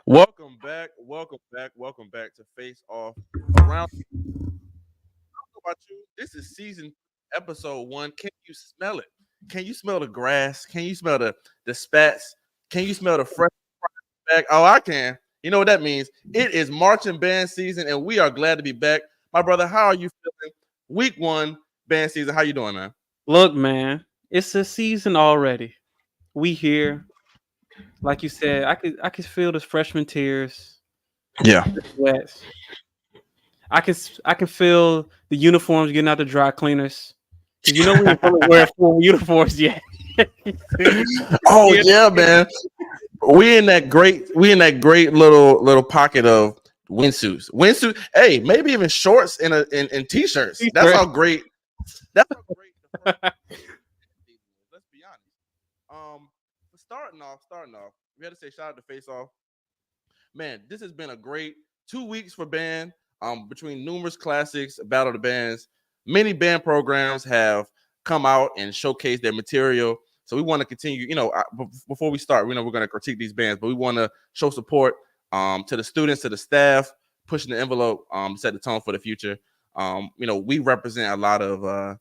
Welcome back, welcome back, welcome back to Face Off. Around about you, this is season episode one. Can you smell it? Can you smell the grass? Can you smell the spats? Can you smell the fresh back? Oh, I can. You know what that means? It is marching band season, and we are glad to be back. My brother, how are you feeling? Week one band season. How you doing, man? Look, man, it's a season already. We here, like you said. I could feel the freshman tears, Yeah. the sweats. I can feel the uniforms getting out the dry cleaners. Cause we ain't really wearing full uniforms yet. Oh Yeah. yeah, man. We in that great little pocket of windsuits. Windsuit. Hey, maybe even shorts in t-shirts. That's how great. That's how great the first season is. Let's be honest. Um, starting off, we had to say shout out to Face Off. Man, this has been a great 2 weeks for band. Between numerous classics, Battle of the Bands, many band programs have come out and showcased their material. So we want to continue. Before we start, we know we're going to critique these bands, but we want to show support to the students, to the staff, pushing the envelope, set the tone for the future. We represent a lot of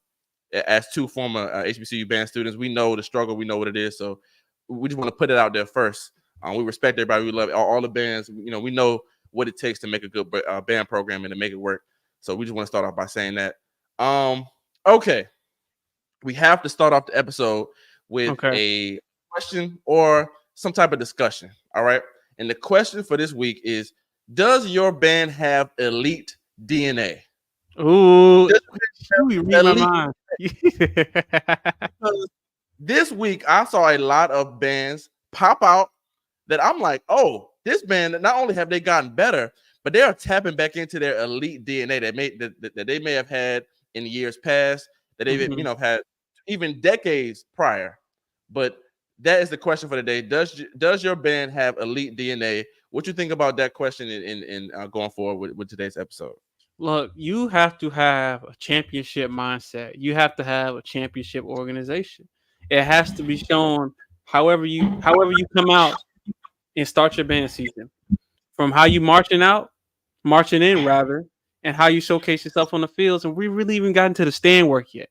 as two former HBCU band students. We know the struggle. We know what it is. So we just want to put it out there first. We respect everybody. We love all the bands. We know what it takes to make a good band program and to make it work. So we just want to start off by saying that. Okay, we have to start off the episode with Okay. a question or some type of discussion. All right. And the question for this week is: does your band have elite DNA? Ooh, Does you it read have my elite? mind. Because this week I saw a lot of bands pop out that I'm like, oh, this band, not only have they gotten better, but they are tapping back into their elite DNA that they may have had in years past, that they've Mhm. had even decades prior. But that is the question for today. Does your band have elite DNA? What you think about that question in going forward with today's episode? Look, you have to have a championship mindset. You have to have a championship organization. It has to be shown however you come out and start your band season. From how you marching in rather, and how you showcase yourself on the fields. And we really even gotten to the stand work yet.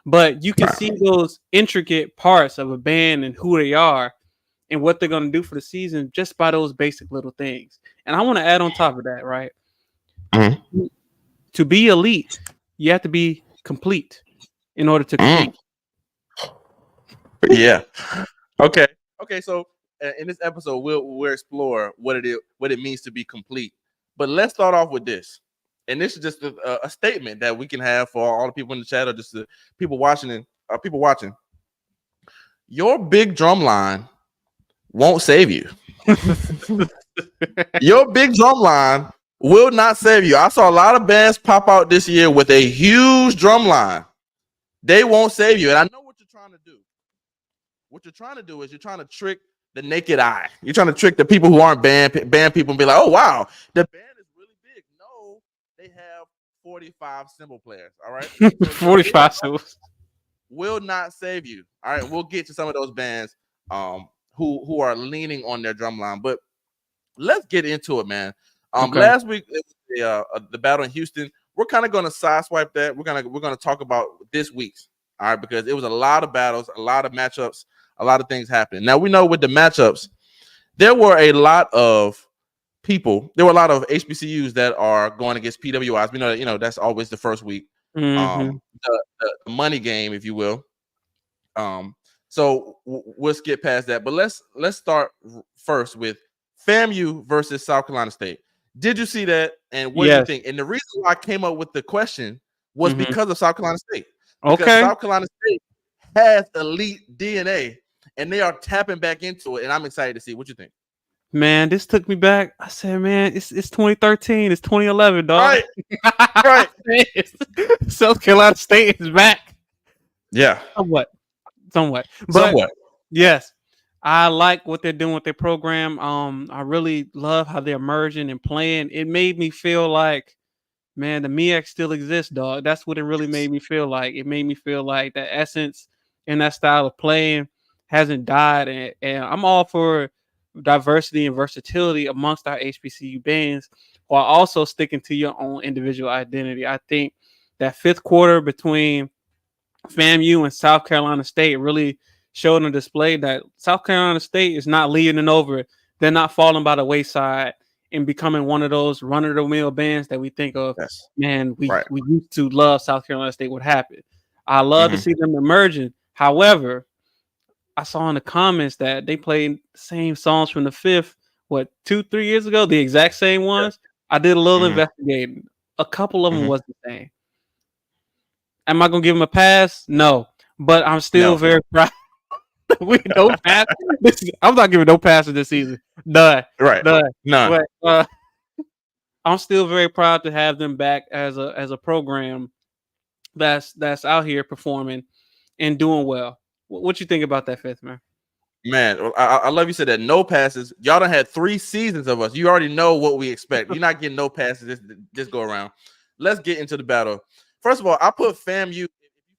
But you can see those intricate parts of a band and who they are and what they're gonna do for the season just by those basic little things. And I want to add on top of that, right? Mhm. To be elite, you have to be complete in order to Mm. compete. Yeah. Okay. Okay. So in this episode, we'll explore what it means to be complete. But let's start off with this, and this is just a statement that we can have for all the people in the chat or just the people watching and people watching. Your big drum line won't save you. Your big drum line will not save you. I saw a lot of bands pop out this year with a huge drum line. They won't save you, and I know what you're trying to do. What you're trying to do is you're trying to trick the naked eye. You're trying to trick the people who aren't band people and be like, oh wow, the band is really big. No, they have 45 cymbal players. All right. So your big 45 souls. will not save you. All right. We'll get to some of those bands who are leaning on their drum line. But let's get into it, man. Okay. Last week it was the battle in Houston. We're kind of gonna sideswipe that. We're gonna talk about this week's, all right, because it was a lot of battles, a lot of matchups, a lot of things happening. Now we know with the matchups, there were a lot of people. There were a lot of HBCUs that are going against PWIs. We know that that's always the first week. Hmm. The money game, if you will. So we'll skip past that, but let's start first with FAMU versus South Carolina State. Did you see that? And what do you Yes. think? And the reason why I came up with the question was Hmm. because of South Carolina State, because Okay. South Carolina State has elite DNA, and they are tapping back into it. And I'm excited to see what you think. Man, this took me back. I said, man, it's 2013, it's 2011, dog. Right, right, South Carolina State is back. yeah, Somewhat. Somewhat. But somewhat. yes, I like what they're doing with their program. I really love how they're merging and playing. It made me feel like, man, the MEAC still exists, dog. That's what it really made me feel like. It made me feel like the essence and that style of playing hasn't died. And I'm all for diversity and versatility amongst our HBCU bands, while also sticking to your own individual identity. I think that fifth quarter between FAMU and South Carolina State really showed and displayed that South Carolina State is not leading over. They're not falling by the wayside and becoming one of those run-of-the-mill bands that we think of. Yes. Man, we Right. used to love South Carolina State. What happened? I love to Mhm. see them emerging. However, I saw in the comments that they played the same songs from the fifth, 2-3 years ago, the exact same ones. I did a little Mhm. investigating. A couple of them Mhm. was the same. Am I gonna give them a pass? No, but I'm still No. very proud. We no pass. I'm not giving no passes this season. None. Right. None. None. But I'm still very proud to have them back as a program that's out here performing and doing well. What you think about that, fifth man? Man, I love you said that. No passes. Y'all done had 3 seasons of us. You already know what we expect. You're not getting no passes this go around. Let's get into the battle. First of all, I put FAMU. If you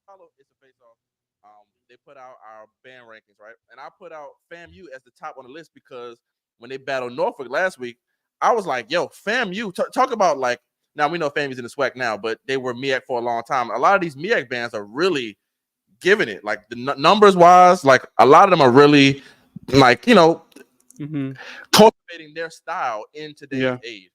follow It's a FaceOff, they put out our band rankings, right? And I put out FAMU as the top on the list because when they battled Norfolk last week, I was like, yo, FAMU, talk about like, now we know FAMU's in the SWAC now, but they were MEAC for a long time. A lot of these MEAC bands are really giving it, like the numbers wise, like a lot of them are really like, Mm-hmm. cultivating their style in today's Yeah. age.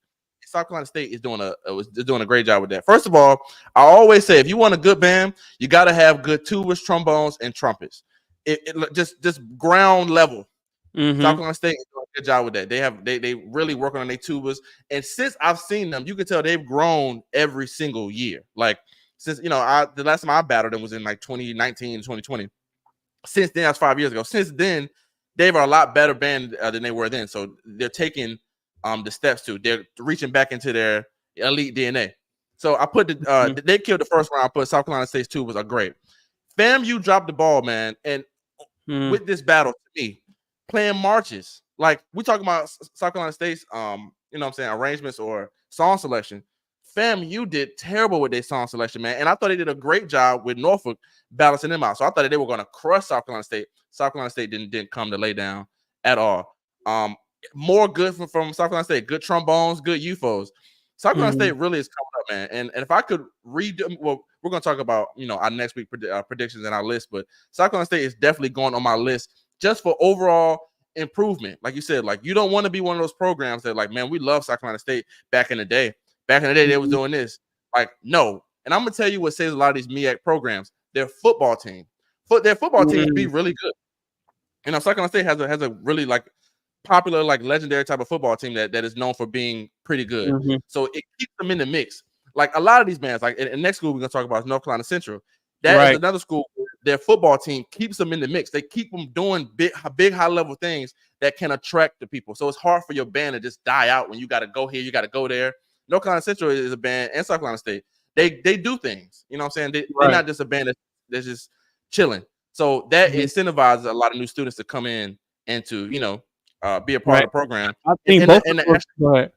South Carolina State is doing a great job with that. First of all, I always say if you want a good band, you got to have good tubas, trombones, and trumpets. It just ground level. Mm-hmm. South Carolina State is doing a good job with that. They really working on their tubas, and since I've seen them, you can tell they've grown every single year. Like since the last time I battled them was in like 2019, 2020. Since then, that's 5 years ago. Since then, they were a lot better band than they were then. So they're taking the steps to. They're reaching back into their elite DNA. So I put they killed the first round. I put South Carolina State's tubas are great. FAMU dropped the ball, man, and with this battle, to me, playing marches. Like we talking about South Carolina State's what I'm saying, arrangements or song selection. FAMU did terrible with their song selection, man. And I thought they did a great job with Norfolk balancing them out. So I thought that they were going to crush South Carolina State. South Carolina State didn't come to lay down at all. More good from South Carolina State. Good trombones, good UFOs. South Carolina State really is coming up, man. And if I could read, well, we're going to talk about our next week predictions and our list, but South Carolina State is definitely going on my list just for overall improvement. Like you said, like you don't want to be one of those programs that like, man, we love South Carolina State back in the day. Back in the day, they was doing this. Like, no. And I'm gonna tell you what saves a lot of these MEAC programs. Their football team. Their football team be really good. South Carolina State has a really like popular, like legendary type of football team that is known for being pretty good. Mm-hmm. So it keeps them in the mix. Like a lot of these bands, like in next school we're gonna talk about is North Carolina Central. That is another school where their football team keeps them in the mix. They keep them doing big high level things that can attract the people. So it's hard for your band to just die out when you got to go here, you got to go there. North Carolina Central is a band, and South Carolina State. They do things. You know what I'm saying? They're not just a band that's just chilling. So that incentivizes a lot of new students to come in and to be a part of the program. I think go ahead.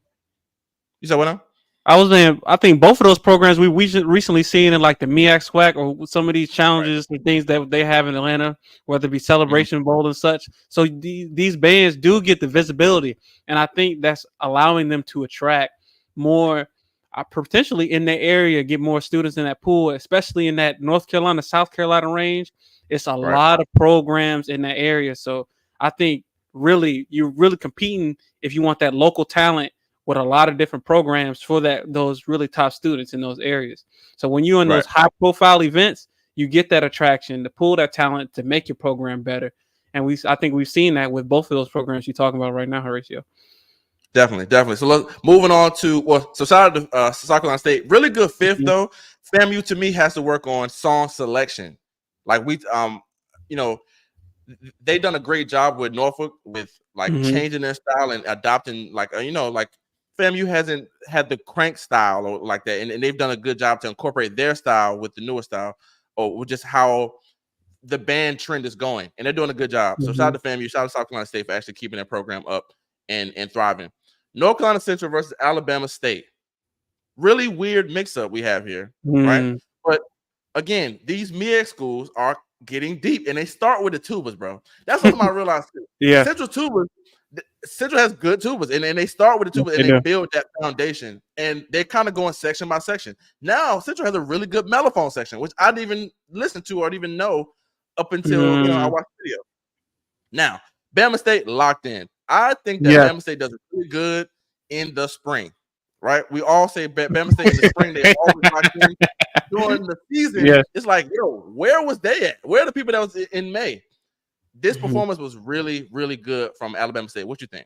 You said what now? I think both of those programs we recently seen in like the MEAC SWAC or some of these challenges and things that they have in Atlanta, whether it be Celebration Bowl and such. So these bands do get the visibility, and I think that's allowing them to attract more, potentially in their area, get more students in that pool, especially in that North Carolina, South Carolina range. It's a lot of programs in that area, so I think you're really competing if you want that local talent with a lot of different programs for those really top students in those areas. So when you're in those high profile events, you get that attraction to pull that talent to make your program better. And I think we've seen that with both of those programs you're talking about right now, Horatio. Definitely. So moving on to shout out to South Carolina State. Really good fifth though. FAMU to me has to work on song selection. Like they've done a great job with Norfolk with like changing their style and adopting like FAMU hasn't had the crank style or like that, and they've done a good job to incorporate their style with the newer style or just how the band trend is going, and they're doing a good job. So shout out to FAMU, shout out to South Carolina State for actually keeping their program up and thriving. North Carolina Central versus Alabama State. Really weird mix-up we have here, right? But again, these MEAC schools are getting deep, and they start with the tubas, bro. That's something I realized too. Yeah. Central tubas, Central has good tubas, and they start with the tubas and They they do. build that foundation, and they're kind of going section by section. Now Central has a really good mellophone section, which I didn't even listen to or even know up until I watched the video. Now Bama State locked in. I think that Bama State does it really good in the spring, right? We all say Bama State in the spring, they always locked in. During the season, it's like, yo, where was they at? Where are the people that was in May? This performance was really, really good from Alabama State. What you think?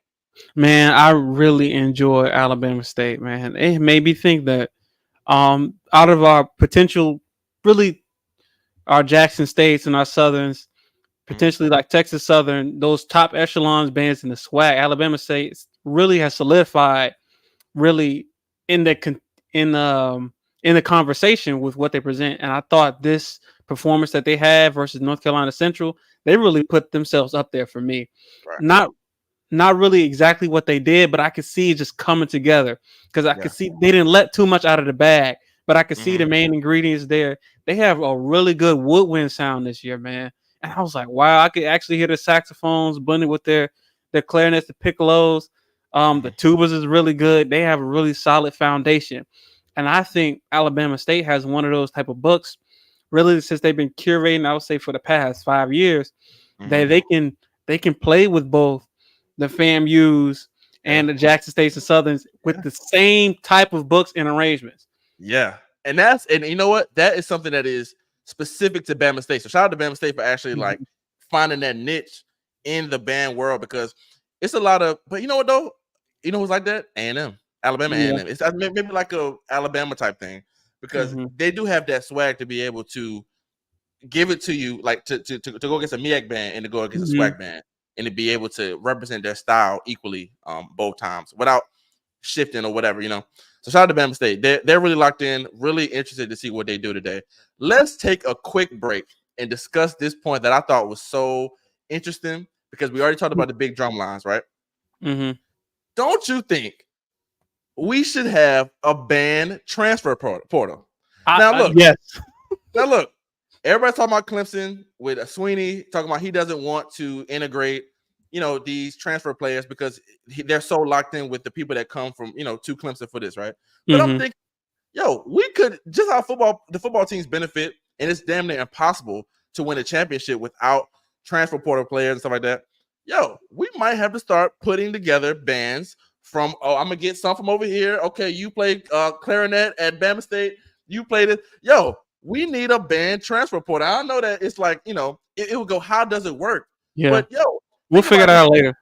Man, I really enjoy Alabama State, man. It made me think that out of our potential, really our Jackson States and our Southerns, potentially like Texas Southern, those top echelons bands in the SWAC, Alabama State really has solidified really in the in the conversation with what they present. And I thought this performance that they had versus North Carolina Central, they really put themselves up there for me. Right. Not really exactly what they did, but I could see it just coming together because I could see they didn't let too much out of the bag, but I could see the main ingredients there. They have a really good woodwind sound this year, man. And I was like, wow, I could actually hear the saxophones blended with their clarinets, the piccolos. The tubas is really good. They have a really solid foundation. And I think Alabama State has one of those type of books, really, since they've been curating, I would say for the past 5 years, that they can play with both the FAMUs and the Jackson States and Southerns with the same type of books and arrangements. Yeah. And you know what? That is something that is specific to Bama State. So shout out to Bama State for actually like finding that niche in the band world, because it's a lot of, but you know what though? You know who's like that? A&M. Alabama A&M. It's maybe like a Alabama type thing, because they do have that swag to be able to give it to you, like to go against a MEAC band and to go against a SWAC band, and to be able to represent their style equally both times without shifting or whatever, you know. So shout out to Bama State. They're really locked in, really interested to see what they do today. Let's take a quick break and discuss this point that I thought was so interesting, because we already talked about the big drum lines, right? Don't you think we should have a band transfer portal? Now look, now look, everybody's talking about Clemson with Sweeney talking about he doesn't want to integrate, you know, these transfer players because they're so locked in with the people that come from, you know, to Clemson for this, right? But I'm thinking, yo, we could just how the football teams benefit, and it's damn near impossible to win a championship without transfer portal players and stuff like that. Yo, we might have to start putting together bands from, oh, I'm gonna get some from over here. Okay, you play clarinet at Bama State. You played it. Yo, we need a band transfer portal. I know that it's like, you know, it would go, how does it work? Yeah. But yo, we'll figure it out later.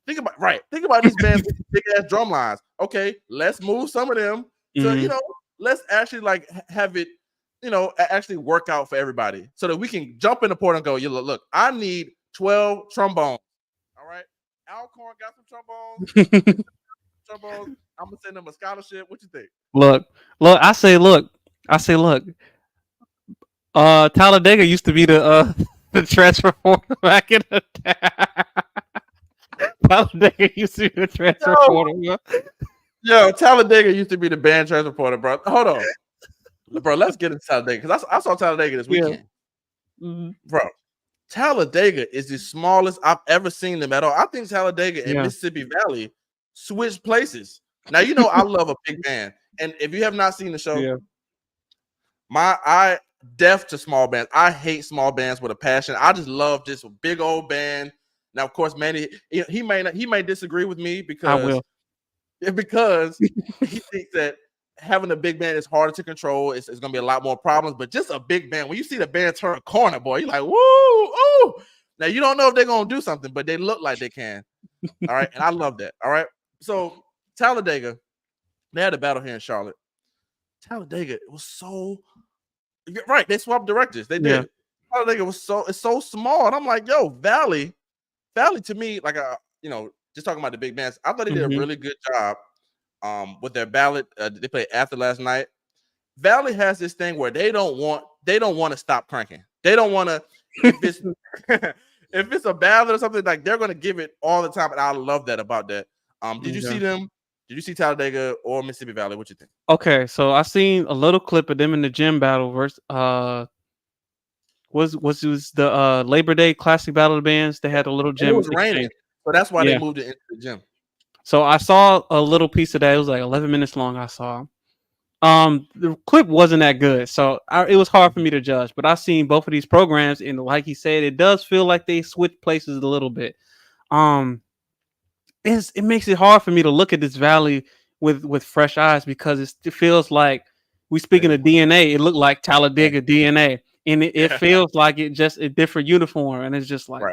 Think about these bands with big ass drum lines. Okay, let's move some of them to, you know, let's actually like have it, you know, actually work out for everybody, so that we can jump in the portal and go, you look, I need 12 trombones. All right, Alcorn got some trombones. I'm gonna send them a scholarship. What you think? Look. I say, look. Talladega used to be the transfer portal back in the day. Talladega used to be the transfer portal. Yo, Talladega used to be the band transfer portal, bro. Hold on, bro. Let's get into Talladega, because I saw Talladega this weekend, bro. Talladega is the smallest I've ever seen them at all. I think Talladega and Mississippi Valley switched places. Now, you know, I love a big band, and if you have not seen the show, I deaf to small bands. I hate small bands with a passion. I just love this big old band. Now, of course, Manny, he may disagree with me because he thinks that having a big band is harder to control. It's going to be a lot more problems. But just a big band, when you see the band turn a corner, boy, you're like, woo, ooh. Now, you don't know if they're going to do something, but they look like they can. All right, and I love that. All right, so Talladega, they had a battle here in Charlotte. Talladega, it was so right. They swapped directors. They did. Talladega it's so small, and I'm like, yo, Valley to me, like, you know, just talking about the big bands, I thought they did a really good job with their ballot. They played after last night. Valley has this thing where they don't want to stop cranking. They don't want to, if it's if it's a ballad or something, like, they're going to give it all the time, and I love that about that. Did you see them? Did you see Talladega or Mississippi Valley? What you think? Okay, so I seen a little clip of them in the gym battle versus was the Labor Day Classic Battle of the Bands. They had a little gym. It was raining. So that's why they Yeah. moved it into the gym. So I saw a little piece of that. It was like 11 minutes long. I saw. The clip wasn't that good, so it was hard for me to judge. But I've seen both of these programs, and like he said, it does feel like they switched places a little bit. Um, it makes it hard for me to look at this valley with fresh eyes because it feels like we speaking of DNA. It looked like Talladega DNA, and it feels like it just a different uniform, and it's just like,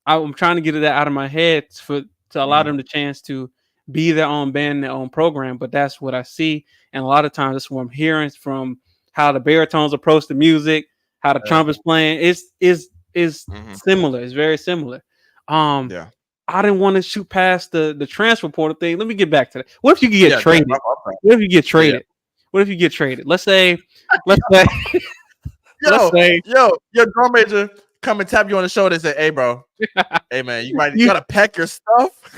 I'm trying to get that out of my head to allow them the chance to be their own band, their own program. But that's what I see, and a lot of times that's what I'm hearing from how the baritones approach the music, how the trumpets playing. Is similar. It's very similar. I didn't want to shoot past the transfer portal thing. Let me get back to that. What if you get traded? What if you get traded? What if you get traded? Let's say, your drum major come and tap you on the shoulder and say, "Hey, bro, hey man, you gotta pack your stuff."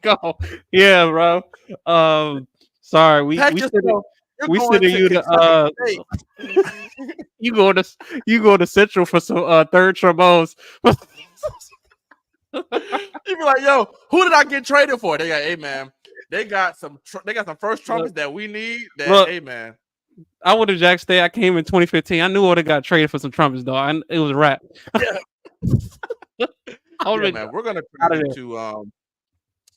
Go, yeah, bro. Sorry, we sending you to you go to Central for some third trombones. You be like, "Yo, who did I get traded for?" They got, "Hey man, they got some first trumpets that we need." Hey man, I would have Jack State. I came in 2015. I knew I would have got traded for some trumpets, though. It was a wrap. Man, we're gonna to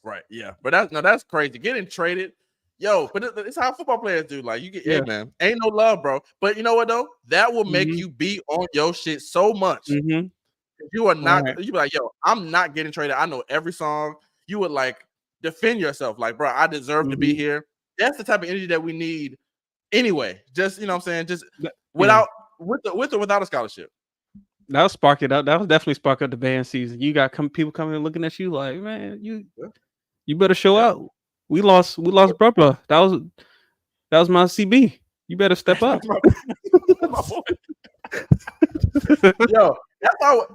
right, yeah, but that's crazy. Getting traded, but it's how football players do. Like you get, hey man, ain't no love, bro. But you know what though? That will make you be on your shit so much. You are not. You be like, "Yo, I'm not getting traded. I know every song." You would like defend yourself, like, "Bro, I deserve to be here." That's the type of energy that we need. Anyway, just you know what I'm saying, just with or without a scholarship. That'll spark it up. That will definitely spark up the band season. You got people coming and looking at you like, man, you better show out. We lost Brubba. That was my CB. You better step up. Yo,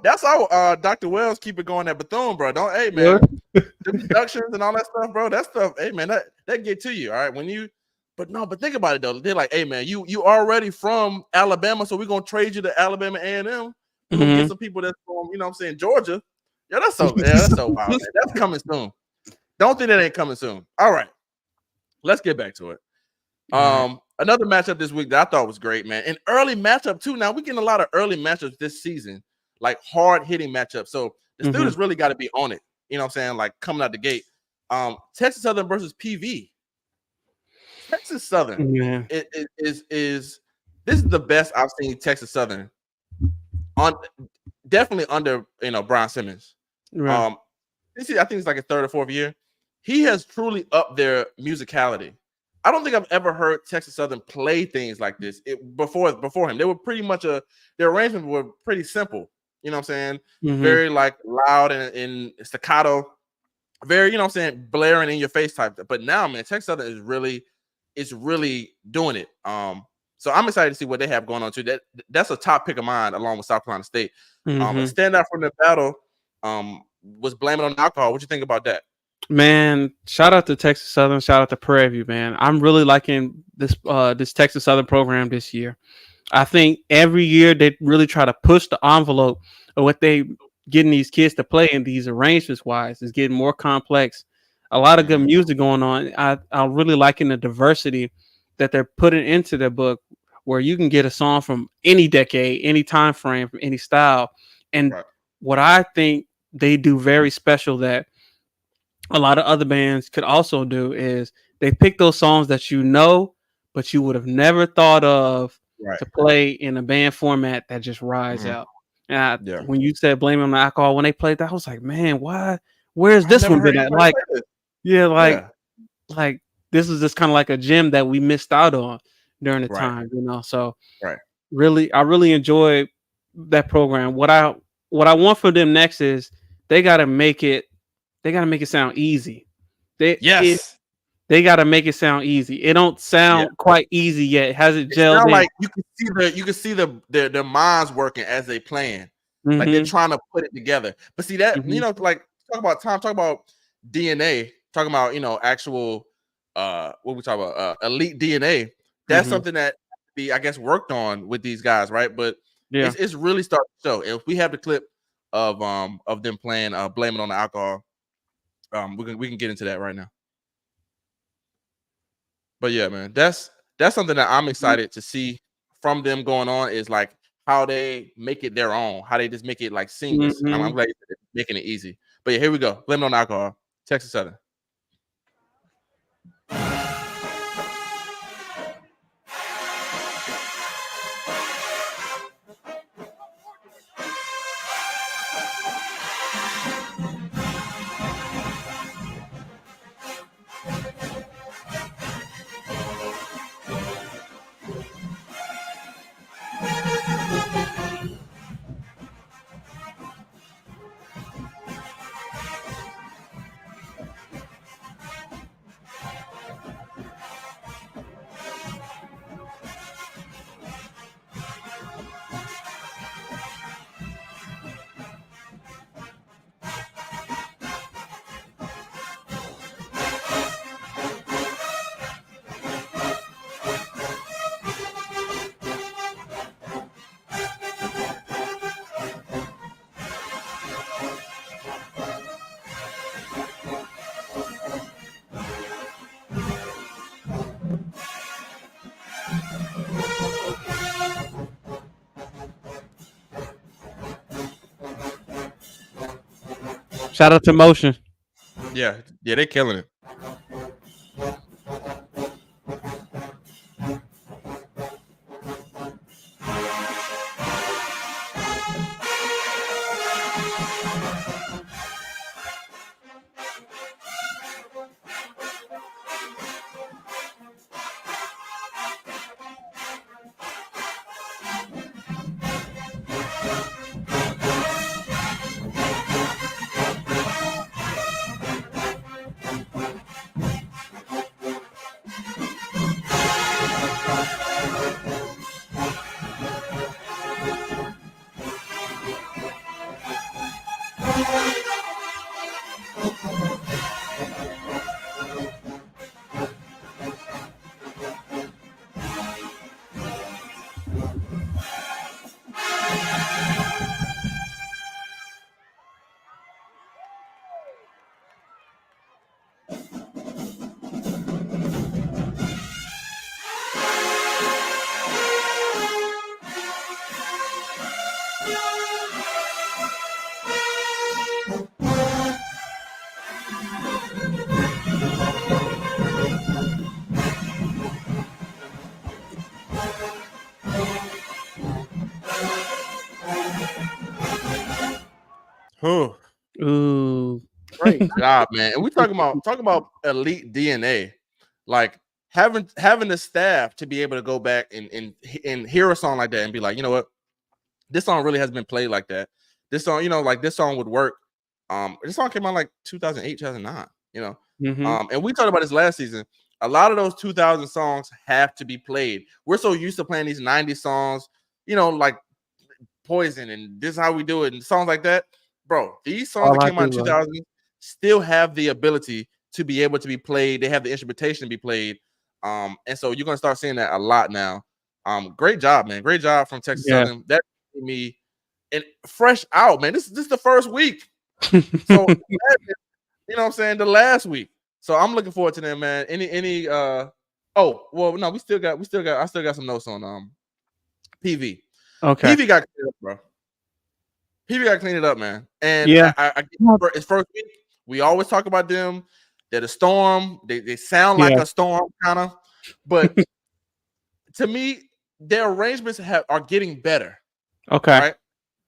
that's how Dr. Wells keep it going at Bethune, bro. Don't, hey man, the deductions and all that stuff, bro. That stuff, hey man, that get to you. All right, but think about it though. They're like, hey man, you already from Alabama, so we're gonna trade you to Alabama A&M. We're gonna get some people that's from, you know what I'm saying, Georgia. That's so wild, man. That's coming soon. Don't think that ain't coming soon. All right, let's get back to it. Another matchup this week that I thought was great, man. An early matchup too. Now we're getting a lot of early matchups this season, like hard hitting matchups. So the students really got to be on it. You know what I'm saying? Like coming out the gate. Texas Southern versus PV. Texas Southern is this is the best I've seen Texas Southern on, definitely under Brian Simmons. Right. I think it's like a third or fourth year. He has truly upped their musicality. I don't think I've ever heard Texas Southern play things like this before him. They were pretty much their arrangements were pretty simple. You know what I'm saying? Very like loud and staccato, very, you know what I'm saying, blaring in your face type. But now, man, Texas Southern is really doing it. So I'm excited to see what they have going on too. That's a top pick of mine along with South Carolina State. A standout from the battle was Blame It on Alcohol. What you think about that? Man, shout out to Texas Southern, shout out to Prairie View, man. I'm really liking this Texas Southern program this year. I think every year they really try to push the envelope of what they getting these kids to play in these arrangements wise. It's getting more complex. A lot of good music going on. I'm really liking the diversity that they're putting into their book, where you can get a song from any decade, any time frame, from any style. And what I think they do very special that a lot of other bands could also do is they pick those songs that but you would have never thought of to play in a band format that just rides out. And when you said Blame It on Alcohol, when they played that, I was like, man, why? Where's this one been at? Like, like this is just kind of like a gem that we missed out on during the time, So really, I really enjoyed that program. What I want from them next is they gotta make it sound easy. They got to make it sound easy. It don't sound quite easy yet. It hasn't gelled in. Like you can see their minds working as they playing. Like they're trying to put it together. But see that like talk about DNA, talking about actual what we talk about elite DNA. That's something that I guess worked on with these guys, right? But it's really starting to show. If we have the clip of them playing Blame It on the Alcohol. We can get into that right now. But yeah, man, that's something that I'm excited to see from them going on, is like how they make it their own, how they just make it like seamless. I'm glad they're making it easy. But yeah, here we go. Blame It on the Alcohol, Texas Southern. Shout out to Motion. Yeah, they're killing it. Ooh, Great job, man. And we talking about elite DNA, like having the staff to be able to go back and hear a song like that and be like, you know what, this song really has been played like that. This song, like this song would work. This song came out like 2008, 2009, and we talked about this last season. A lot of those 2000 songs have to be played. We're so used to playing these 90s songs, like Poison and This Is How We Do It and songs like that. Bro, these songs that came out in 2000 still have the ability to be able to be played. They have the instrumentation to be played. And so you're gonna start seeing that a lot now. Great job, man. Great job from Texas Southern. That made me and fresh out, man. This is the first week. So you know what I'm saying? The last week. So I'm looking forward to them, man. Any I still got some notes on PV. okay. PV got cleaned up, bro. PV got cleaned it up, man. And it's first week. We always talk about them. They're the storm. They sound like a storm, kind of. But to me, their arrangements are getting better. Okay. Right?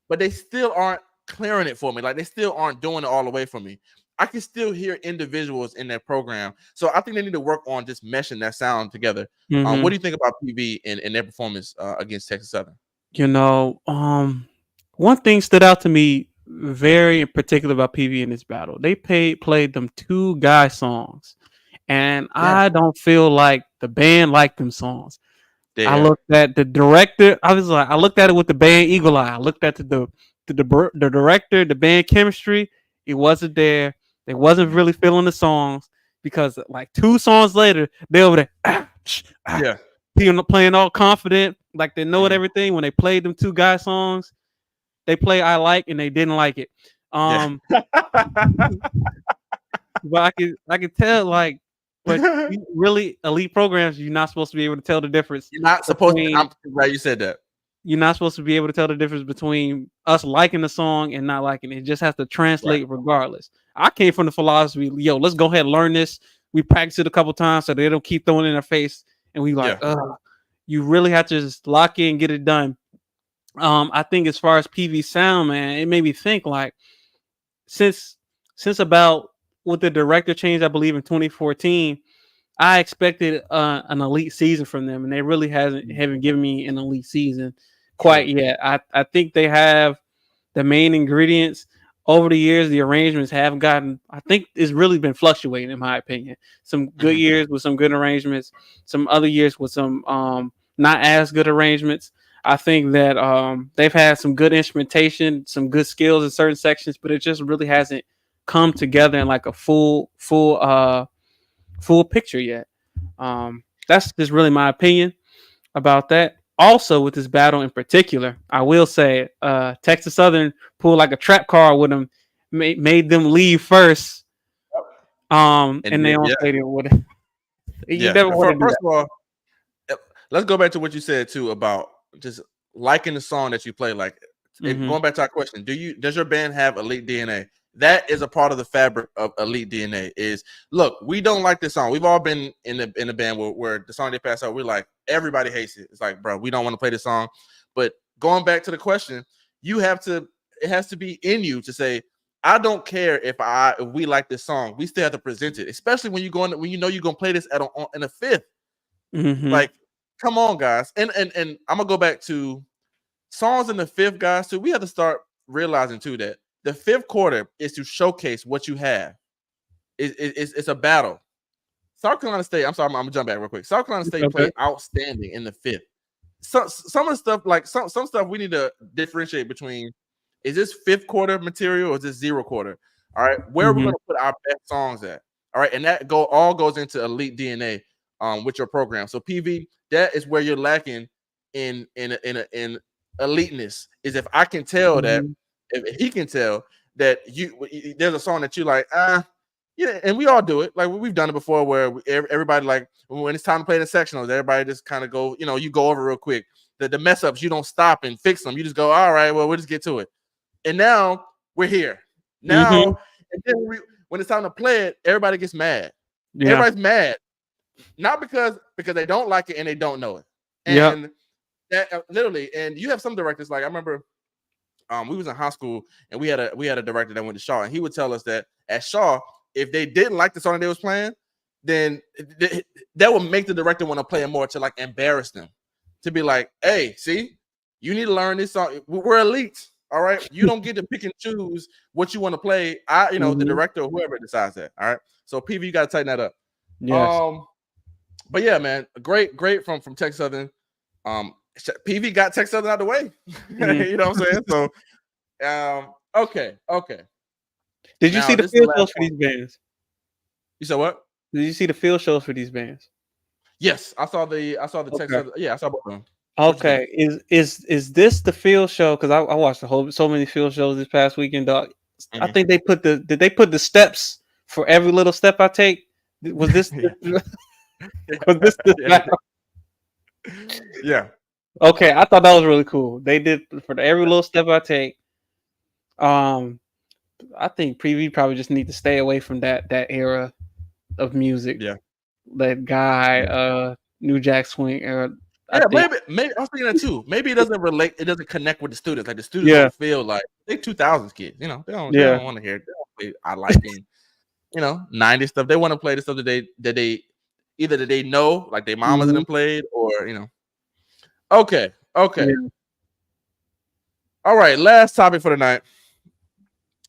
But they still aren't clearing it for me. Like, they still aren't doing it all the way for me. I can still hear individuals in their program. So I think they need to work on just meshing that sound together. What do you think about PV and their performance against Texas Southern? One thing stood out to me very in particular about PV in this battle. They played them two guy songs, and I don't feel like the band liked them songs. I looked at the director. I looked at it with the band eagle eye. I looked at the director, the band chemistry. It wasn't there. They wasn't really feeling the songs, because like 2 songs later, they over there, playing all confident, like they know everything. When they played them two guy songs, they play I Like and they didn't like it. Yeah. But I could tell like, but really elite programs, you're not supposed to be able to tell the difference You're not supposed to. between. I'm glad you said that. You're not supposed to be able to tell the difference between us liking the song and not liking it. It just has to translate regardless. I came from the philosophy, yo, let's go ahead and learn this. We practice it a couple times so they don't keep throwing it in our face. And we like, you really have to just lock in, get it done. I think as far as PV sound, man, it made me think like since about with the director change, I believe in 2014, I expected an elite season from them, and they really haven't given me an elite season quite yet. I think they have the main ingredients. Over the years, the arrangements have gotten. I think it's really been fluctuating, in my opinion. Some good years with some good arrangements, some other years with some not as good arrangements. I think that they've had some good instrumentation, some good skills in certain sections, but it just really hasn't come together in like a full picture yet. That's just really my opinion about that. Also, with this battle in particular, I will say Texas Southern pulled like a trap card with them, made them leave first. And they on stadium with it. You never want to do that. First of all, let's go back to what you said too about just liking the song that you play. Like going back to our question, does your band have elite DNA? That is a part of the fabric of elite DNA. Is look, we don't like this song. We've all been in the band where the song they pass out, we're like, everybody hates it. It's like, bro, we don't want to play this song. But going back to the question, it has to be in you to say, I don't care if we like this song. We still have to present it, especially when when you know you're gonna play this in a fifth. Like, come on, guys. And I'm gonna go back to songs in the fifth, guys. So we have to start realizing too that the fifth quarter is to showcase what you have. It's a battle. South Carolina State, I'm sorry, I'm gonna jump back real quick. South Carolina State played outstanding in the fifth. Some of the stuff, like some stuff we need to differentiate between, is this fifth quarter material or is this zero quarter? All right, where are we gonna put our best songs at? All right, and that all goes into elite DNA with your program. So PV, that is where you're lacking in eliteness, is if I can tell that, if he can tell that there's a song that you like, yeah, and we all do it. Like we've done it before, where everybody, like when it's time to play the sectionals, everybody just kind of go, you go over real quick. The mess ups, you don't stop and fix them. You just go, all right, well, we'll just get to it. And now we're here. Now, and then when it's time to play it, everybody gets mad. Yeah. Everybody's mad, not because they don't like it and they don't know it. And that literally, and you have some directors, like I remember. We was in high school and we had a director that went to Shaw, and he would tell us that at Shaw, if they didn't like the song that they was playing, then that would make the director want to play it more, to like embarrass them, to be like, hey, see, you need to learn this song. We're elite, all right? You don't get to pick and choose what you want to play. The director or whoever decides that, all right? So PV, you got to tighten that up. Yes. But yeah, man, great from Texas Southern. PV got Texas Southern out of the way. You know what I'm saying? So, okay. Did you see the field shows for these bands? You said what? Did you see the field shows for these bands? Yes, I saw the Texas Southern. Yeah, I saw both of them. Okay, is this the field show? Because I watched so many field shows this past weekend, dog. I think did they put the steps for every little step I take? Was this was this yeah. Okay, I thought that was really cool. They did for every little step I take. I think Preview probably just need to stay away from that era of music. Yeah, that guy, New Jack Swing era. Yeah, maybe I was thinking that too. Maybe it doesn't relate. It doesn't connect with the students. Like the students don't feel like they 2000s kids. They don't want to hear it. They don't play I Like in 90s stuff. They want to play the stuff that they know, like their mamas and them played, or Okay. Yeah. All right. Last topic for the night.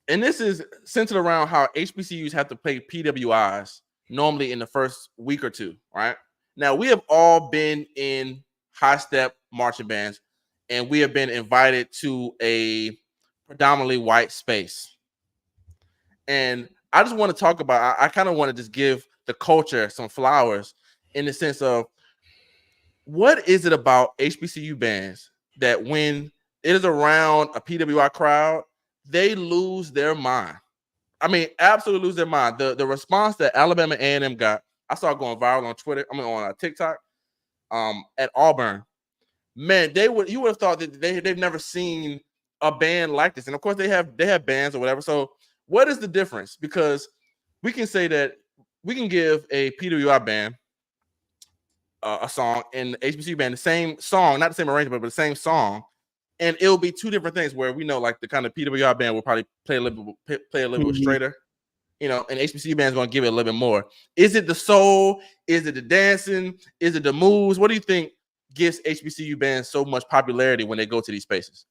And this is centered around how HBCUs have to play PWIs normally in the first week or two. Right now, we have all been in high step marching bands, and we have been invited to a predominantly white space. And I just want to talk about, I kind of want to just give the culture some flowers in the sense of, what is it about HBCU bands that when it is around a PWI crowd, they lose their mind. I mean, absolutely lose their mind. The response that Alabama A&M got, I saw it going viral on Twitter. I mean, on TikTok. At Auburn, man, you would have thought that they've never seen a band like this, and of course they have bands or whatever. So, what is the difference? Because we can say that we can give a PWI band a song and HBCU band the same song, not the same arrangement, but the same song, and it'll be two different things. Where we know, like the kind of PWI band will probably play a little bit straighter, and HBCU band is going to give it a little bit more. Is it the soul? Is it the dancing? Is it the moves? What do you think gives HBCU bands so much popularity when they go to these spaces?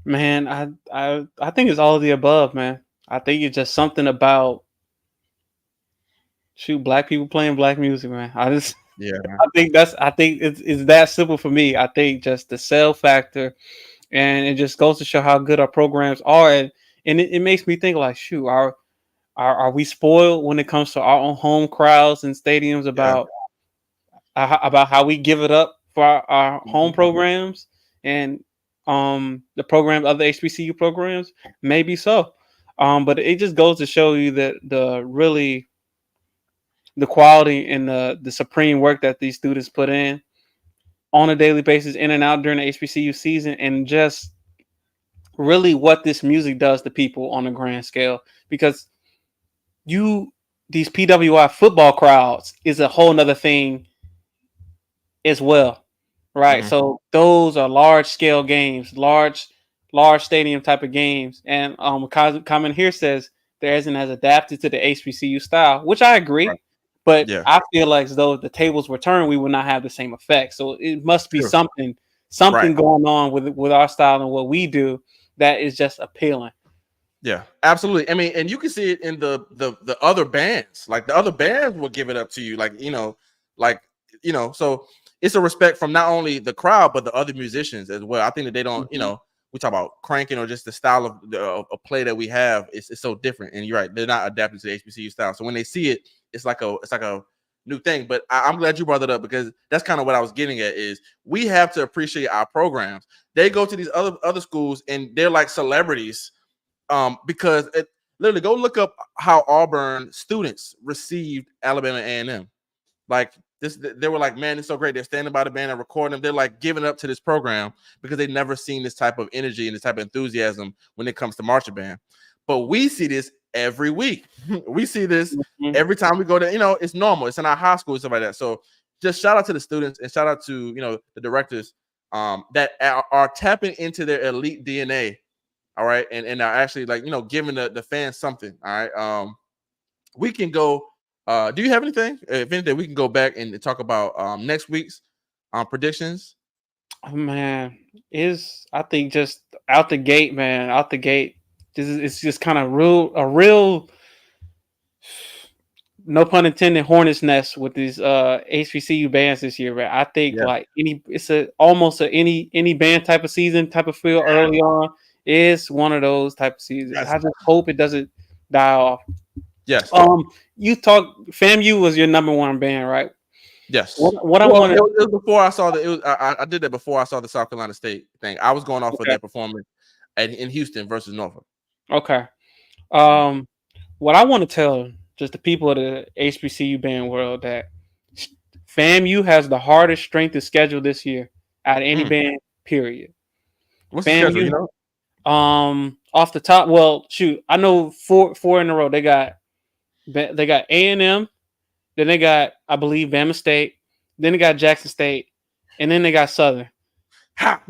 Man, I think it's all of the above, man. I think it's just something about black people playing black music, man. I think it's that simple for me. I think just the sell factor, and it just goes to show how good our programs are, and it makes me think like, shoot, are we spoiled when it comes to our own home crowds and stadiums about how we give it up for our home programs and the program, other HBCU programs? Maybe so, but it just goes to show you that the quality and the supreme work that these students put in on a daily basis, in and out during the HBCU season, and just really what this music does to people on a grand scale. Because these PWI football crowds is a whole nother thing as well, right? So those are large scale games, large stadium type of games, and comment here says there isn't as adapted to the HBCU style, which I agree. Right. But I feel like as though if the tables were turned, we would not have the same effect. So it must be something going on with our style and what we do that is just appealing. Yeah, absolutely. I mean, and you can see it in the other bands. Like the other bands will give it up to you. So it's a respect from not only the crowd but the other musicians as well. I think that they don't, we talk about cranking or just the style of play that we have. It's so different. And you're right, they're not adapted to the HBCU style. So when they see it, it's like a new thing. But I'm glad you brought that up, because that's kind of what I was getting at. Is we have to appreciate our programs. They go to these other schools and they're like celebrities. Because literally, go look up how Auburn students received Alabama A&M. Like this, they were like, man, it's so great. They're standing by the band and recording them. They're like giving up to this program because they've never seen this type of energy and this type of enthusiasm when it comes to marching band. But we see this every week. We see this every time we go to, it's normal. It's in our high school and stuff like that. So just shout out to the students and shout out to, the directors that are tapping into their elite DNA. All right. And are actually giving the fans something. All right. We can go. Do you have anything? If anything, we can go back and talk about next week's predictions. Oh, man, I think just out the gate, it's just kind of a real, no pun intended, hornet's nest with these HBCU bands this year. Right? I think it's almost any band type of season type of feel early on. Is one of those type of seasons. I just hope it doesn't die off. Yes. You FAMU was your number one band, right? Yes. It was before I saw I did that before I saw the South Carolina State thing. I was going off of that performance in Houston versus Norfolk. Okay. What I want to tell just the people of the HBCU Band World that FAMU has the hardest strength of schedule this year out of any band. Period. What's the schedule? Off the top, well, shoot, I know four in a row. They got A&M, then they got, I believe, Bama State, then they got Jackson State, and then they got Southern. That's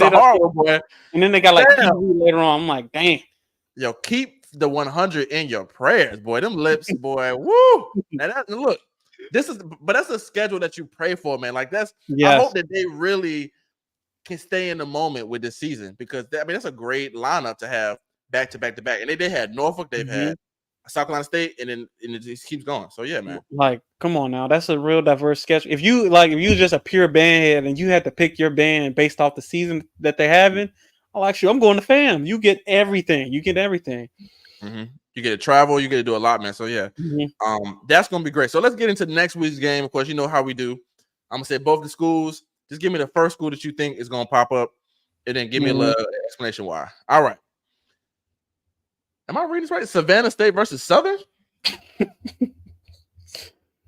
a hard one, boy. And then they got later on. I'm like, dang. Yo, keep the 100 in your prayers, boy. Them lips, boy. Woo! Now look. But that's a schedule that you pray for, man. Like I hope that they really can stay in the moment with this season, because that's a great lineup to have back to back to back. And they had Norfolk, they've had South Carolina State, and then it just keeps going. So yeah, man. Like, come on now, that's a real diverse schedule. If you just a pure band head and you had to pick your band based off the season that they having, I'm going to FAM. You get everything. Mm-hmm. You get to travel, you get to do a lot, man. So yeah, that's gonna be great. So let's get into next week's game. Of course, you know how we do. I'm gonna say both the schools. Just give me the first school that you think is gonna pop up, and then give me a little explanation why. All right. Am I reading this right? Savannah State versus Southern.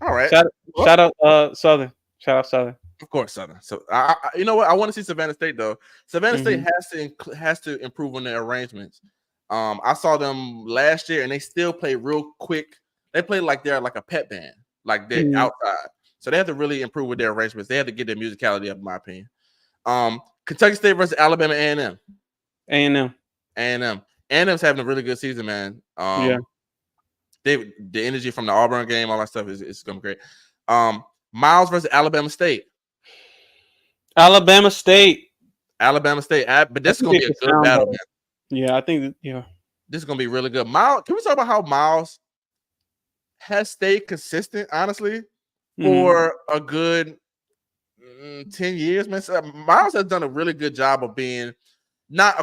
All right. Shout out Southern. Shout out Southern. Of course, Southern. So you know what? I want to see Savannah State though. Savannah State has to improve on their arrangements. I saw them last year, and they still play real quick. They play like they're like a pet band, like they're outside. So they have to really improve with their arrangements. They have to get their musicality up, in my opinion. Kentucky State versus Alabama A&M. A&M's having a really good season, man. The energy from the Auburn game, all that stuff is going to be great. Miles versus Alabama State. Alabama State. But this is going to be a good battle, man. Yeah, I think this is going to be really good. Miles, can we talk about how Miles has stayed consistent, honestly, for a good 10 years, man? So Miles has done a really good job of being not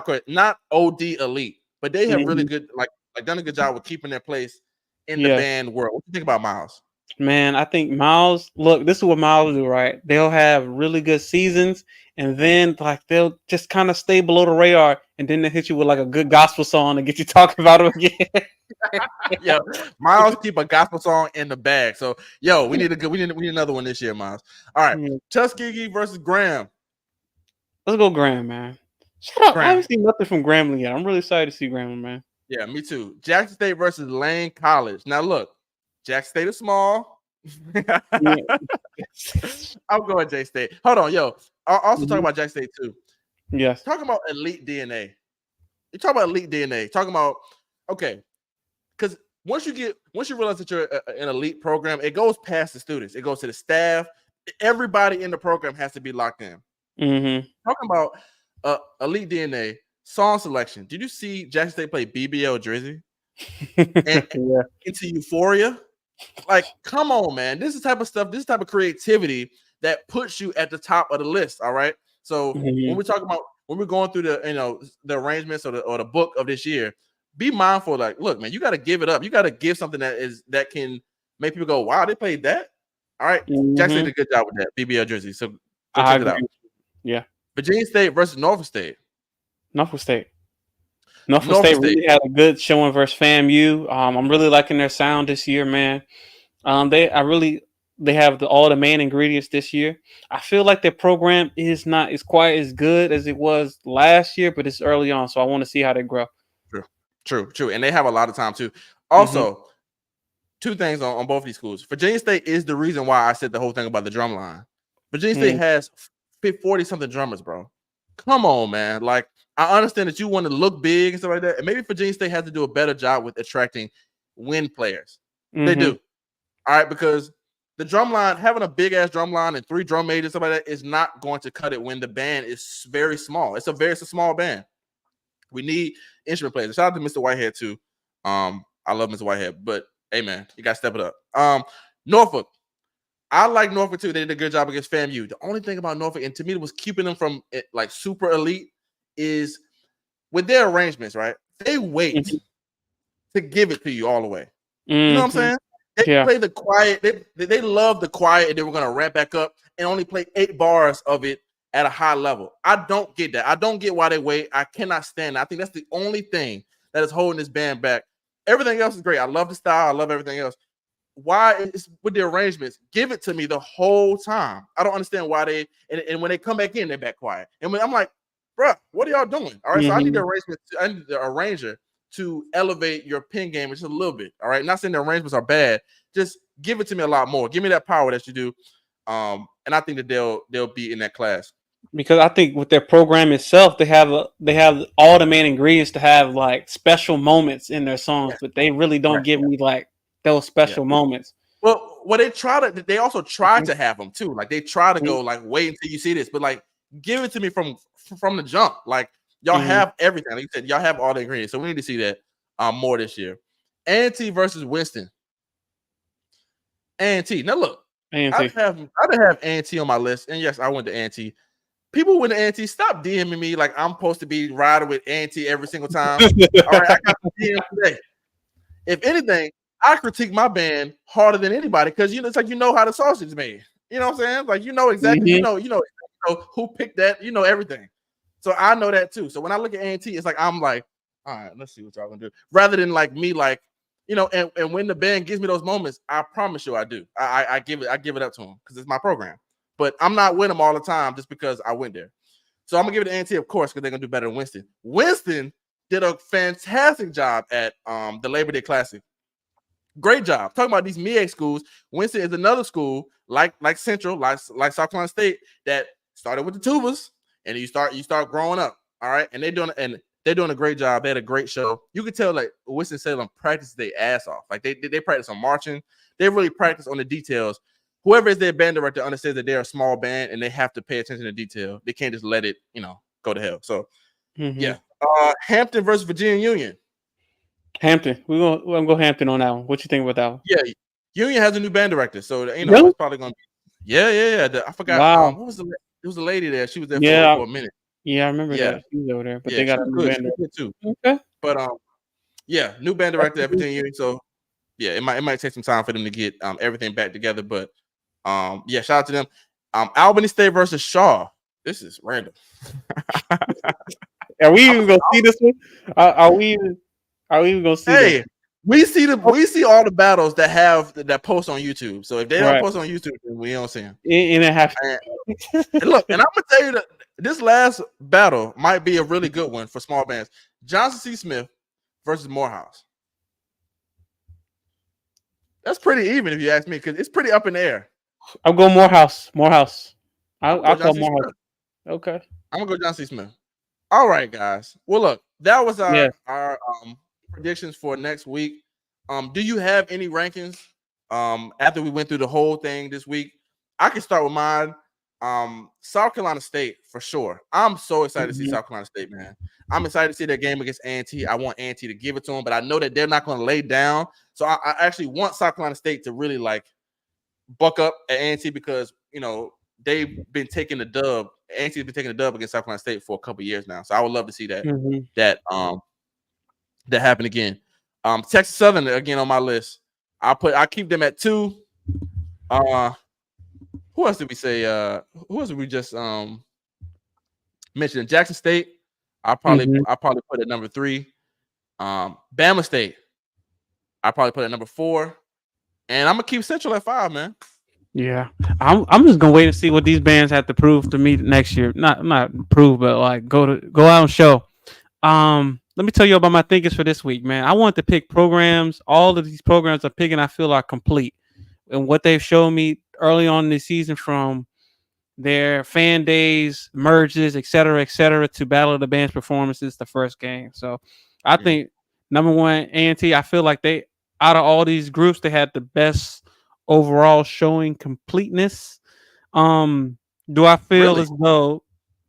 OD elite, but they have really good, like done a good job with keeping their place in the band world. What do you think about Miles? Man, I think Miles, look, this is what Miles do, right? They'll have really good seasons, and then like they'll just kind of stay below the radar, and then they hit you with like a good gospel song to get you talking about them again. Yeah, Miles keep a gospel song in the bag. So, we need another one this year, Miles. All right, Tuskegee versus Graham. Let's go Graham, man. Shut up! I haven't seen nothing from Grambling yet. I'm really excited to see Grambling, man. Yeah, me too. Jackson State versus Lane College. Now look, Jackson State is small. I'm going J State. Hold on, I'll also talk about Jackson State too. Yes. Talking about elite DNA. You talk about elite DNA. Talking about because once you realize that you're an elite program, it goes past the students. It goes to the staff. Everybody in the program has to be locked in. Talking about elite DNA. Song selection. Did you see Jackson State play BBL Drizzy? and Into Euphoria? Like, come on, man. This is the type of stuff, this type of creativity that puts you at the top of the list. All right. So when we're going through the arrangements or the book of this year, be mindful. Like, look, man, you got to give it up. You got to give something that can make people go, wow, they played that. All right. Jackson did a good job with that BBL Drizzy. So go check it out. Yeah. Virginia State versus Norfolk State. Norfolk State really had a good showing versus FAMU. I'm really liking their sound this year, man. They have all the main ingredients this year. I feel like their program is not as quite as good as it was last year, but it's early on, so I want to see how they grow. True. And they have a lot of time too. Also, two things on both these schools. Virginia State is the reason why I said the whole thing about the drum line. Virginia State has 40-something drummers, bro. Come on, man. Like, I understand that you want to look big and stuff like that. And maybe Virginia State has to do a better job with attracting win players. They do. All right, because the drum line, having a big ass drum line and 3 drum majors, stuff like that, is not going to cut it when the band is very small. It's a small band. We need instrument players. Shout out to Mr. Whitehead too. I love Mr. Whitehead, but hey, man, you got to step it up. Norfolk. I like Norfolk too. They did a good job against FAMU. The only thing about Norfolk, and to me, it was keeping them from like super elite, is with their arrangements, right? They wait to give it to you all the way. You know what I'm saying? They play the quiet. They love the quiet, and they were going to ramp back up and only play 8 bars of it at a high level. I don't get that. I don't get why they wait. I cannot stand it. I think that's the only thing that is holding this band back. Everything else is great. I love the style. I love everything else. Why is with the arrangements? Give it to me the whole time. I don't understand why they and when they come back in, they're back quiet. And when I'm like, bro, what are y'all doing? All right, so I need the arrangement. I need the arranger to elevate your pin game just a little bit. All right, not saying the arrangements are bad. Just give it to me a lot more. Give me that power that you do. And I think that they'll be in that class. Because I think with their program itself, they have all the main ingredients to have like special moments in their songs, but they really don't give me like those special moments. Well, they also try to have them too. Like they try to go like, wait until you see this, but like give it to me from the jump. Like y'all have everything. Like you said, y'all have all the ingredients. So we need to see that more this year. A&T versus Winston. A&T. Now look, I didn't have A&T on my list, and yes, I went to A&T. People with the A&T, stop DMing me like I'm supposed to be riding with A&T every single time. All right, I got the DM today. If anything, I critique my band harder than anybody because it's like how the sausage is made. You know what I'm saying? Like you know exactly, you know who picked that. You know everything. So I know that too. So when I look at A&T, it's like I'm like, all right, let's see what y'all gonna do. Rather than like me, like and when the band gives me those moments, I promise you I do. I give it up to them because it's my program. But I'm not with them all the time just because I went there. So I'm gonna give it to A&T, of course, because they're gonna do better than Winston. Winston did a fantastic job at the Labor Day Classic. Great job. Talking about these MEAC schools. Winston is another school like Central, like South Carolina State that started with the tubas, and you start growing up. All right, and they're doing a great job. They had a great show. You can tell like Winston-Salem practice their ass off. Like they practice on marching. They really practice on the details. Whoever is their band director understands that they're a small band and they have to pay attention to detail. They can't just let it, go to hell. So yeah. Hampton versus Virginia Union. Hampton. We're gonna go Hampton on that one. What you think about that one? Yeah, Union has a new band director, so it's probably gonna be. Yeah. I forgot. Wow. What was the? It was a lady there. She was there for a minute. Yeah, I remember that. She was over there, but they got a new band director too. Okay. But new band director at Virginia Union. So yeah, it might take some time for them to get everything back together. But shout out to them. Albany State versus Shaw. This is random. Are we even gonna see this one? Are we even gonna see? Hey, we see all the battles that post on YouTube. So if they don't post on YouTube, then we don't see them. And it has. And look, and I'm gonna tell you that this last battle might be a really good one for small bands. Johnson C. Smith versus Morehouse. That's pretty even if you ask me, because it's pretty up in the air. I'll go Morehouse. I'll call Morehouse. Okay. I'm gonna go Johnson C. Smith. All right, guys. Well, look, that was our predictions for next week. Do you have any rankings after we went through the whole thing this week? I can start with mine. South Carolina State for sure. I'm so excited to see South Carolina State, man. I'm excited to see their game against A&T. I want A&T to give it to them, but I know that they're not going to lay down. So I actually want South Carolina State to really like buck up at A&T because they've been taking the dub. A&T's been taking the dub against South Carolina State for a couple years now. So I would love to see that that happen again. Texas Southern again on my list. I keep them at 2. Who else did we say? Who else did we just mention? Jackson State. I probably put at number 3. Bama State. I probably put at number 4. And I'm gonna keep Central at 5, man. Yeah, I'm just gonna wait and see what these bands have to prove to me next year. Not prove, but like go out and show. Let me tell you about my thinkings for this week, man. I want to pick programs. All of these programs I'm picking, I feel are complete, and what they've shown me early on in the season, from their fan days, merges, et cetera, to Battle of the Bands performances, the first game. So I think number 1, A&T. I feel like they, out of all these groups, they had the best overall showing completeness. Do I feel as though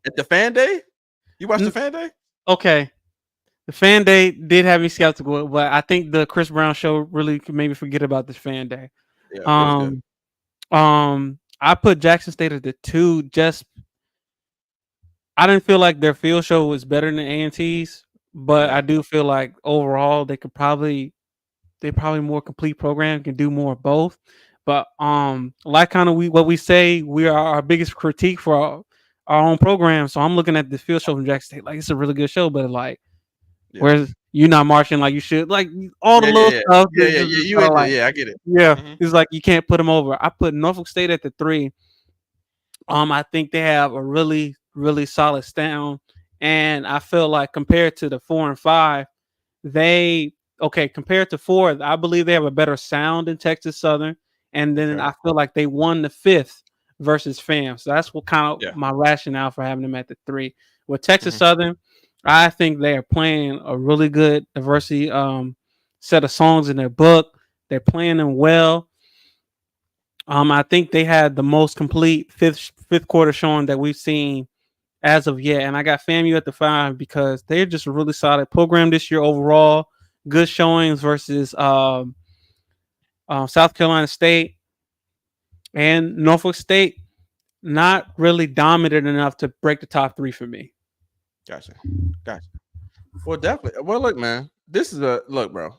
at the fan day? You watched the fan day? Okay. The fan day did have me skeptical, but I think the Chris Brown show really made me forget about this fan day. Yeah, I put Jackson State at the 2. Just I didn't feel like their field show was better than A&T's, but I do feel like overall they're probably more complete program, can do more of both. But like kind of what we say, we are our biggest critique for our own program. So I'm looking at the field show from Jackson State, like it's a really good show, but like whereas you're not marching like you should, like all the little stuff. I get it. Yeah, it's like you can't put them over. I put Norfolk State at the 3. I think they have a really, really solid sound, and I feel like compared to the 4 and 5, compared to 4, I believe they have a better sound in Texas Southern, and then I feel like they won the 5th versus FAM. So that's what kind of my rationale for having them at the 3. With Texas Southern, I think they are playing a really good diversity set of songs in their book. They're playing them well. I think they had the most complete fifth quarter showing that we've seen as of yet. And I got FAMU at the 5 because they're just a really solid program this year overall. Good showings versus South Carolina State and Norfolk State. Not really dominant enough to break the top 3 for me. Gotcha. Well, definitely. Well, look, man, this is look, bro.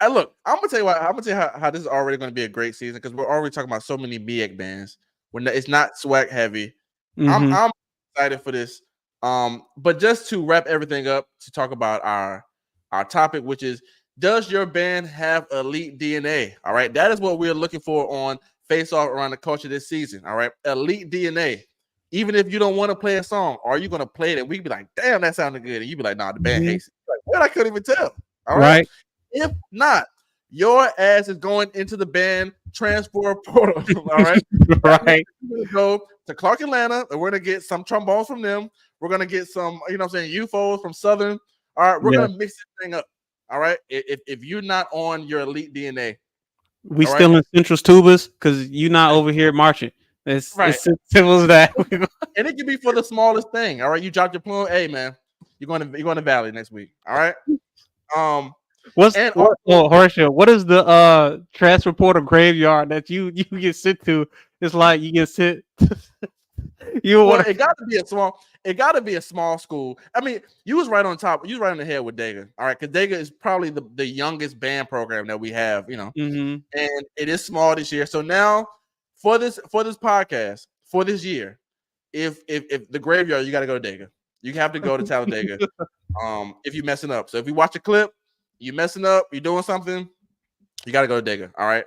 I'm gonna tell you how this is already going to be a great season because we're already talking about so many MEAC bands. It's not swag heavy. Mm-hmm. I'm excited for this. But just to wrap everything up, to talk about our topic, which is, does your band have elite DNA? All right, that is what we're looking for on FaceOff Around the Culture this season. All right, elite DNA. Even if you don't want to play a song, are you going to play it? And we be like, damn, that sounded good. And you be like, nah, the band hates it. Like, what? I couldn't even tell. All right. If not, your ass is going into the band transfer portal. All right. Right. We're going to go to Clark Atlanta, and we're going to get some trombones from them. We're going to get some, you know what I'm saying, UFOs from Southern. All right. We're going to mix this thing up. All right. If you're not on your elite DNA, we still in Central's tubas because you're not over here marching. It's simple as that. And it can be for the smallest thing. All right. You dropped your plume. Hey, man, you're going to Valley next week. All right. Horatio, what is the transfer portal graveyard that you get sent to? It's like you get sent. It got to be a small school. I mean, you was right on top. You was right on the head with Dega. All right, because Dega is probably the youngest band program that we have. You know, and it is small this year. So now for this podcast for this year, if the graveyard, you got to go to Dega. You have to go to Talladega. If you're messing up. So if you watch a clip, you messing up, you're doing something, you got to go to Dega. All right.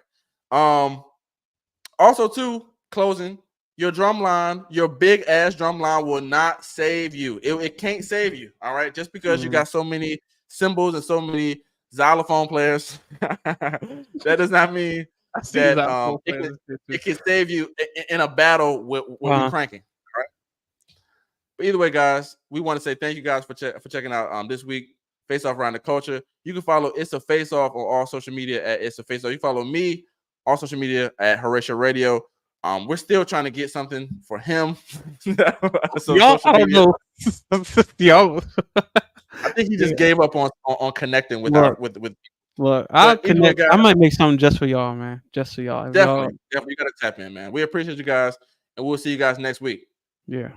Also, too, closing, your drum line, your big ass drum line will not save you. It can't save you. All right. Just because you got so many cymbals and so many xylophone players, that does not mean that it can save you in a battle with we cranking. All right. But either way, guys, we want to say thank you guys for checking out this week FaceOff Around the Culture. You can follow It's a FaceOff on all social media at It's a FaceOff. You follow me on social media at Horatio Radio. We're still trying to get something for him. So y'all, I don't know. Yo, I think he just gave up on connecting with with. Look, I'll connect. I might make something just for y'all, man. Just for y'all. Definitely, you gotta tap in, man. We appreciate you guys, and we'll see you guys next week. Yeah.